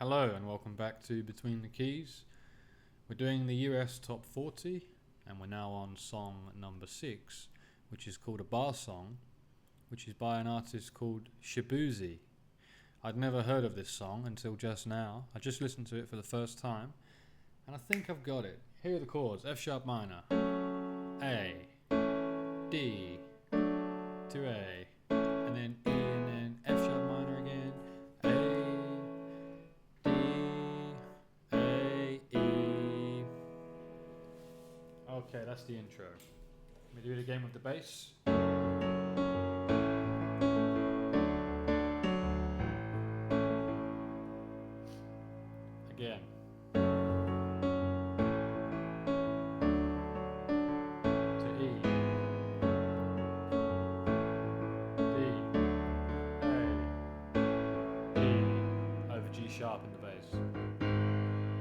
Hello and welcome back to Between the Keys. We're doing the US Top 40 and we're now on song number 6, which is called a bar song, which is by an artist called Shaboozey. I'd never heard of this song until just now. I just listened to it for the first time and I think I've got it. Here are the chords: F sharp minor, A, D, to A, and then E, and then F sharp minor again, A, D, A, E. Okay, that's the intro. Let me do it again with the bass. Again. Sharp in the bass.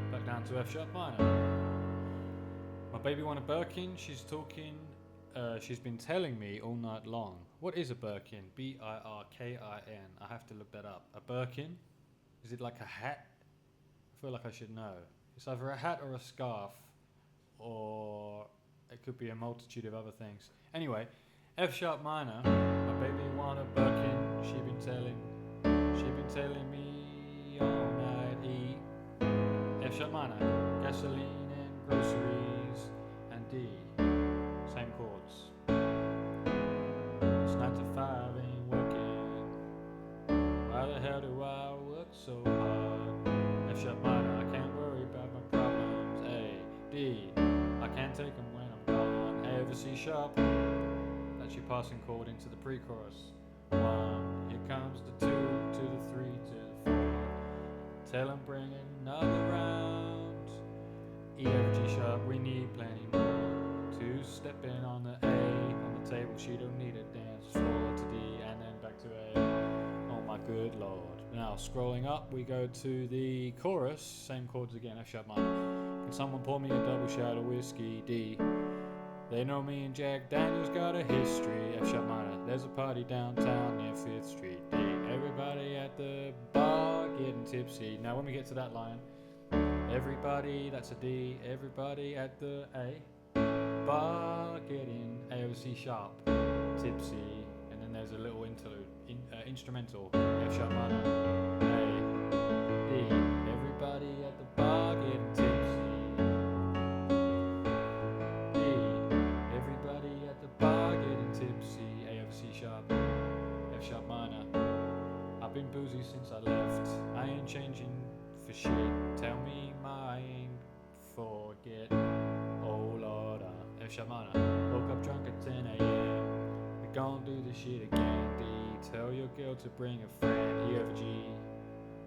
Back down to F sharp minor. My baby want a Birkin. She's been telling me all night long. What is a Birkin? Birkin. I have to look that up. A Birkin? Is it like a hat? I feel like I should know. It's either a hat or a scarf, or it could be a multitude of other things. Anyway, F sharp minor. My baby want a Birkin. She been telling me all night. E, F sharp minor, gasoline and groceries, and D, same chords. This 9 to 5 ain't working. Why the hell do I work so hard? F sharp minor, I can't worry about my problems. A, D, I can't take them when I'm gone. A over C sharp, that's your passing chord into the pre-chorus. 1, here comes the 2 to the 3 to the 4. Tell him bring another round. E over G sharp, we need plenty more. 2 step in on the A, on the table she don't need a dance floor, to D and then back to A. Oh my good lord. Now scrolling up we go to the chorus, same chords again, F sharp minor. Can someone pour me a double shot of whiskey? D. They know me and Jack Daniels got a history. F sharp minor, there's a party downtown near 5th Street. D. Everybody at the bar getting tipsy. Now when we get to that line, everybody, that's a D. Everybody at the A bar getting A over C sharp, tipsy. And then there's a little interlude, instrumental, F sharp minor, A, D. Everybody at the bar getting tipsy. D. Everybody at the bar getting tipsy. A over C sharp, F sharp minor. I've been boozy since I left. I ain't changing for shit. Tell me my ain't forget. Oh Lord, F sharp minor. Woke up drunk at 10 a.m. We gon' do this shit again. D. Tell your girl to bring a friend. E over G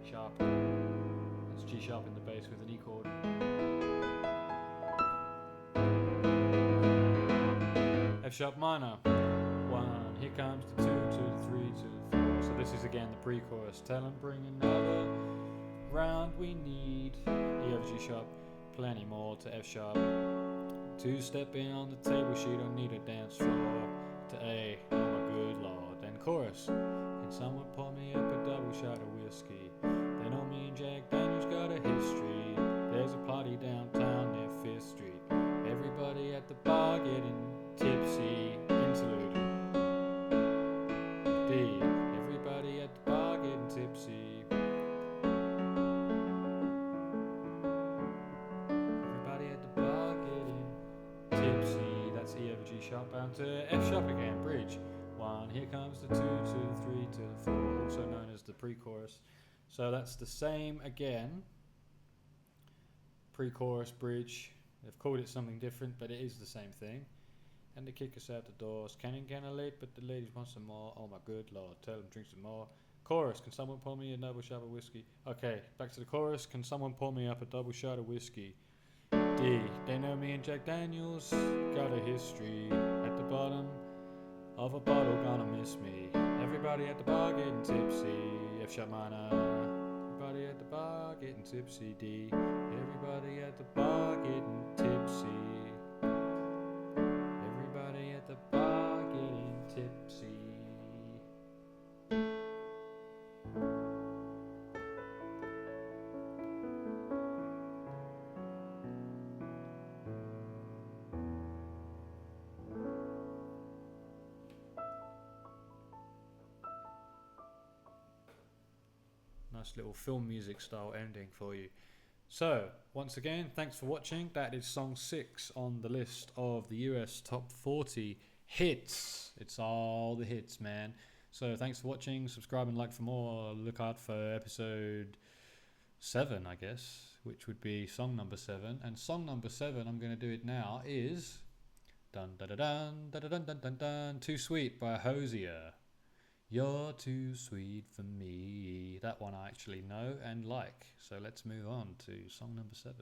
sharp. That's G sharp in the bass with an E chord. F sharp minor. 1. Here comes the 2 to the 3 to the 4. So this is again the pre-chorus. Tell him bring another round, we need E over G sharp, plenty more to F sharp. 2 step in on the table, she don't need a dance floor, to A, oh my good lord. Then chorus. Can someone pour me up a double shot of whiskey? They know me and Jack Daniels got a history. There's a party downtown near 5th Street. Everybody at the bar getting tipsy. Interlude. D. Everybody at the bar getting tipsy. Everybody at the bar getting tipsy. That's E over G sharp bound to F sharp again. Bridge. 1. Here comes the 2 to the 3 to the 4, also known as the pre-chorus. So that's the same again. Pre-chorus, bridge. They've called it something different, but it is the same thing. And they kick us out the doors. Canning late, but the ladies want some more. Oh my good lord, tell them drink some more. Chorus, can someone pour me a double shot of whiskey? Okay, back to the chorus. Can someone pour me up a double shot of whiskey? D. They know me and Jack Daniels got a history. At the bottom of a bottle, gonna miss me. Everybody at the bar getting tipsy. F sharp minor. Everybody at the bar getting tipsy. D. Everybody at the bar getting tipsy. Everybody at the bar getting tipsy. Nice little film music style ending for you. So, once again, thanks for watching. That is song 6 on the list of the US Top 40 hits. It's all the hits, man. So, thanks for watching. Subscribe and like for more. Look out for episode 7, I guess, which would be song number 7. And song number 7, I'm going to do it now, is Dun Dun Dun Dun Dun Dun Dun Dun Dun Too Sweet by Hosier. You're too sweet for me. That one I actually know and like. So let's move on to song number 7.